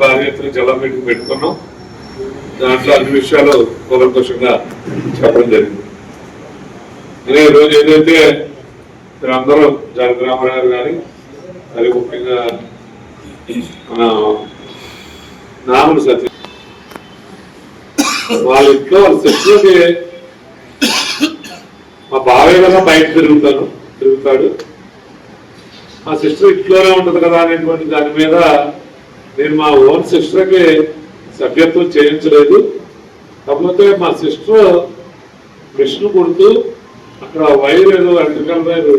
భారీ ఎత్తున జిల్లా మీటింగ్ పెట్టుకున్నాం. దాంట్లో అన్ని విషయాలు కూలంకషంగా చెప్పడం జరిగింది. అదే ఈరోజు ఏదైతే మీరందరూ జానకి రామారావు గారు కానీ మరి ముఖ్యంగా మన నామలు సత్య వాళ్ళ ఇంట్లో వాళ్ళ శత్రువుకి మా బావే కదా బయట తిరుగుతాడు, మా సిస్టర్ ఇంట్లోనే ఉంటది కదా అనేటువంటి దాని మీద నేను మా ఓన్ సిస్టర్కి సభ్యత్వం చేయించలేదు. కాకపోతే మా సిస్టర్ మిషన్ కొడుతూ అక్కడ వైర్ ఏదో ఎలక్ట్రికల్ వైర్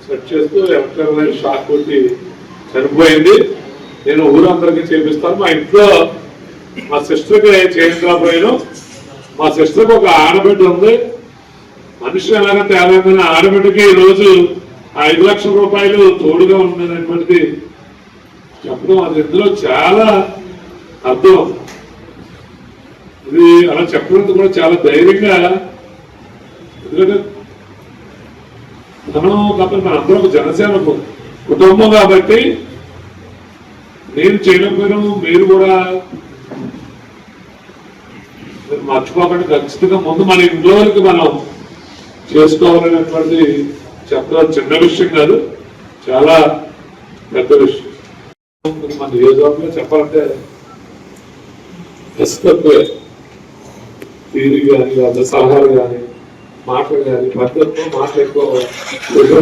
సెట్ చేస్తూ ఎలక్ట్రికల్ వైర్ షాక్ కొట్టి చనిపోయింది. నేను ఊరందరికీ చేపిస్తాను. మా ఇంట్లో మా సిస్టర్కి చేయించకపోయాను. మా సిస్టర్కి ఒక ఆడబిడ్డ ఉంది. మనిషి ఎలాగ తేలిందని ఆడబిడ్డకి ఈరోజు 5 లక్షల రూపాయలు తోడుగా ఉన్నటువంటిది చెప్పడం, అది ఇందులో చాలా అర్థం. ఇది అలా చెప్పడంతో కూడా చాలా ధైర్యంగా, ఎందుకంటే మనందరం ఒక జనసేన కుటుంబం కాబట్టి నేను చేయలేకపోయినా మీరు కూడా మర్చిపోకుండా ఖచ్చితంగా ముందు మన ఇంట్లోకి మనం చేసుకోవాలనేటువంటి చెప్పడం చిన్న విషయం కాదు, చాలా పెద్ద విషయం. మన నియోజకవర్గంలో చెప్పాలంటే తక్కువే, తీరి కానీ లేదా సలహాలు కానీ మాటలు కానీ పద్ధతిలో మాటలు ఎక్కువ.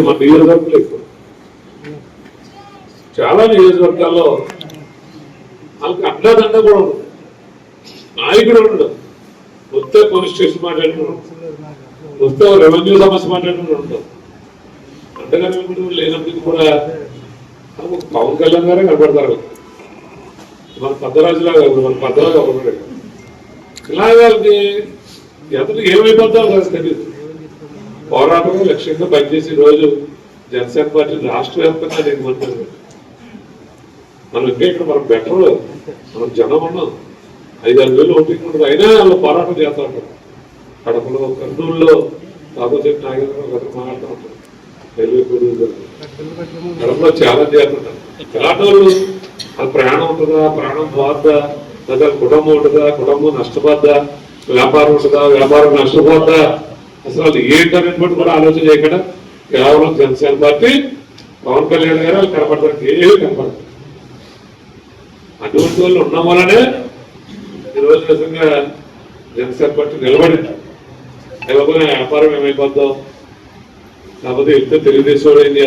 మన నియోజకవర్గంలో ఎక్కువ, చాలా నియోజకవర్గాల్లో వాళ్ళకి అండదండ కూడా ఉండదు, నాయకుడు ఉండడు. వస్తే పోలీస్ స్టేషన్ మాట్లాడుకుంటూ వస్తే రెవెన్యూ సమస్య మాట్లాడుకుంటూ ఉంటాం. అంతగానే లేనప్పటికీ కూడా పవన్ కళ్యాణ్ గారే కనపడతారు. మన పెద్దరాజులాగా మన పెద్దలాగా ఒకరు ఇలాగాకి ఎతను ఏమైపోతారో కాదు తెలియదు. పోరాటం లక్ష్యంగా పనిచేసి రోజు జనసేన పార్టీ రాష్ట్ర వ్యాప్తంగా నేను మనం ఇంకా ఇక్కడ మనం బెటర్, మనం జనం ఉన్నాం. 5-6 వేలు ఓటింగ్ ఉంటుంది, అయినా వాళ్ళు పోరాటం చేస్తూ ఉంటారు. కడపలో, కర్నూలులో కాకపోతే నాగేంద్ర మాట్లాడుతూ ఉంటారు. కడపలో చాలా చేస్తుంటారు. పోరాటాలు అది ప్రయాణం ఉంటుందా, ప్రాణం పోద్దా, లేదా కుటుంబం ఉంటుందా, కుటుంబం నష్టపోద్దా, వ్యాపారం ఉంటుందా, వ్యాపారం నష్టపోద్దా, అసలు అది ఏంటనేది బట్టి కూడా ఆలోచన చేయకుండా కేవలం జనసేన పార్టీ పవన్ కళ్యాణ్ గారు వాళ్ళు కనపడతారు, ఏమీ కనపడతారు. అటువంటి వాళ్ళు ఉన్న వల్లనే ఈరోజు నిజంగా జనసేన పార్టీ నిలబడింది. అయిపోయినా వ్యాపారం ఏమైపోద్దాం, కాకపోతే వెళ్తే తెలుగుదేశం అయింది.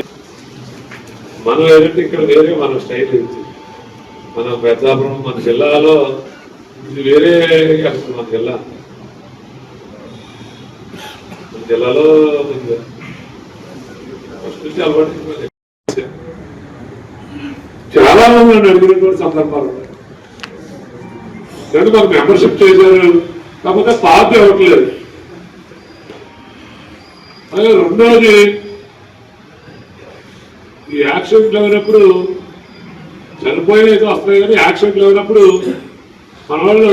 మనం ఏదంటే ఇక్కడ వేరే మన స్టైల్ ఇది, మన పెద్దాపురం మన జిల్లాలో ఇది వేరే. మన జిల్లాలో చాలా మంది అడిగినటువంటి సందర్భాలు ఉన్నాయి. కానీ మాకు మెంబర్షిప్ చేశారు, కాకపోతే పార్టీ ఇవ్వట్లేదు. అలాగే రెండోది, ఈ యాక్సిడెంట్లు అయినప్పుడు చనిపోయిన అయితే వస్తాయి, కానీ యాక్సిడెంట్లు అయినప్పుడు మన వాళ్ళు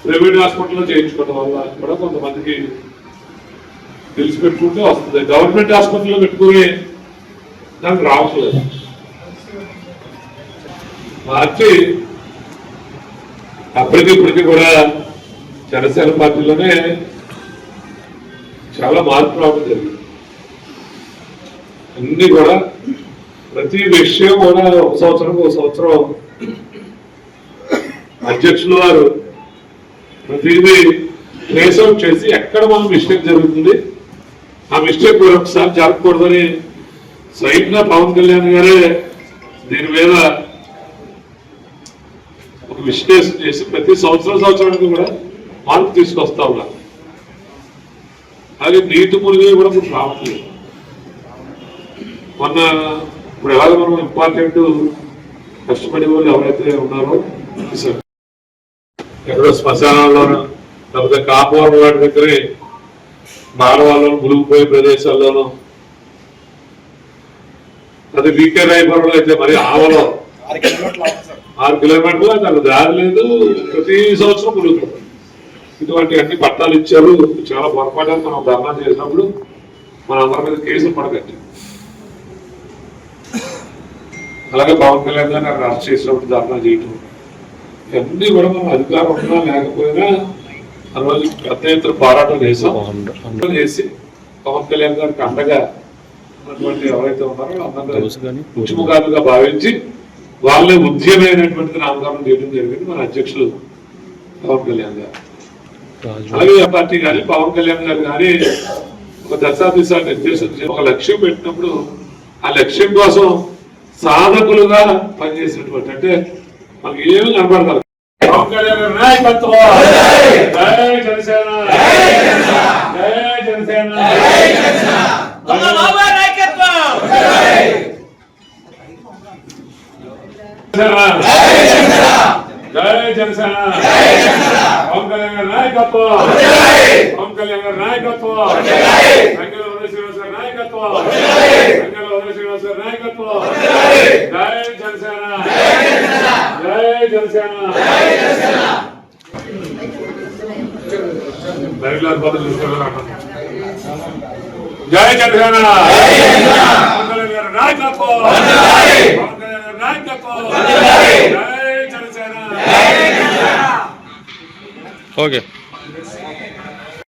ప్రైవేట్ హాస్పిటల్లో చేయించుకోవడం వల్ల కూడా కొంతమందికి తెలిసి పెట్టుకుంటే వస్తుంది. గవర్నమెంట్ హాస్పిటల్లో పెట్టుకుని దానికి రావట్లేదు. మార్చి అప్పటికిప్పటికీ కూడా జనసేన పార్టీలోనే చాలా మార్పు రావడం జరిగింది. అన్ని కూడా ప్రతి విషయం కూడా ఒక సంవత్సరం అధ్యక్షుల వారు ప్రతిదీ ట్రేస్ అవుట్ చేసి ఎక్కడ మనం మిస్టేక్ జరుగుతుంది, ఆ మిస్టేక్ ఒకసారి జరగకూడదని స్వయంగా పవన్ కళ్యాణ్ గారే దీని మీద ఒక విశ్లేషణ చేసి ప్రతి సంవత్సరానికి కూడా మార్పు తీసుకొస్తా ఉన్నారు. అలాగే నీటి మునిగి కూడా ఇప్పుడు రావట్లేదు. మొన్న ఇప్పుడు ఎలాగ మనం ఇంపార్టెంట్ కష్టపడే వాళ్ళు ఎవరైతే ఉన్నారో ఎక్కడో శ్మశానాల్లోనూ లేకపోతే కాపురం వాటి దగ్గరే మానవాళ్ళను మునిగిపోయే ప్రదేశాల్లోనూ, అది వీకే రాయపురంలో అయితే మరి ఆవలో 6 కిలోమీటర్లు దానికి దారి లేదు, ప్రతి సంవత్సరం మునుగుతుంది. ఇటువంటి అన్ని పట్టాలు ఇచ్చారు. చాలా పొరపాటు మనం ధర్నా చేసినప్పుడు మన అందరి మీద కేసులు పడగట్టి అలాగే పవన్ కళ్యాణ్ గారిని అక్కడ అరెస్ట్ చేసినప్పుడు ధర్నా చేయటం, ఇవన్నీ కూడా మనం అధికారం ఉన్నా లేకపోయినా ఆ రోజు పెద్ద ఎత్తున పోరాటం చేసి పవన్ కళ్యాణ్ గారికి అండగా ఉన్నటువంటి ఎవరైతే ఉన్నారో అందరూ ఉద్యమకారులుగా భావించి వాళ్ళే ఉద్యమైనటువంటిది నామకరణం చేయడం జరిగింది మన అధ్యక్షులు పవన్ కళ్యాణ్ గారు. అలాగే పార్టీ కానీ పవన్ కళ్యాణ్ గారు కానీ ఒక దశాదిశ నిర్దేశం ఒక లక్ష్యం పెట్టినప్పుడు ఆ లక్ష్యం కోసం సాధకులుగా పనిచేసినటువంటి, అంటే మనకి ఏమి కనపడతారు. పవన్ కళ్యాణ్ గారి నాయకత్వం, జై జనసేన, జై జనసేన, జై జనసేన, పవన్ కళ్యాణ్ గారి నాయకత్వం, పవన్ కళ్యాణ్ గారి నాయకత్వం, రంగల ఉదయ శ్రీనివాస్ గారి నాయకత్వం, రంగల ఉదయ శ్రీనివాస్ గారి నాయకత్వం, జై జనసేన, జై జనసేన. జై జనసేన, పవన్ కళ్యాణ్ గారి నాయకత్వం, పవన్ కళ్యాణ్ గారి నాయకత్వం, జై జనసేన. ఓకే.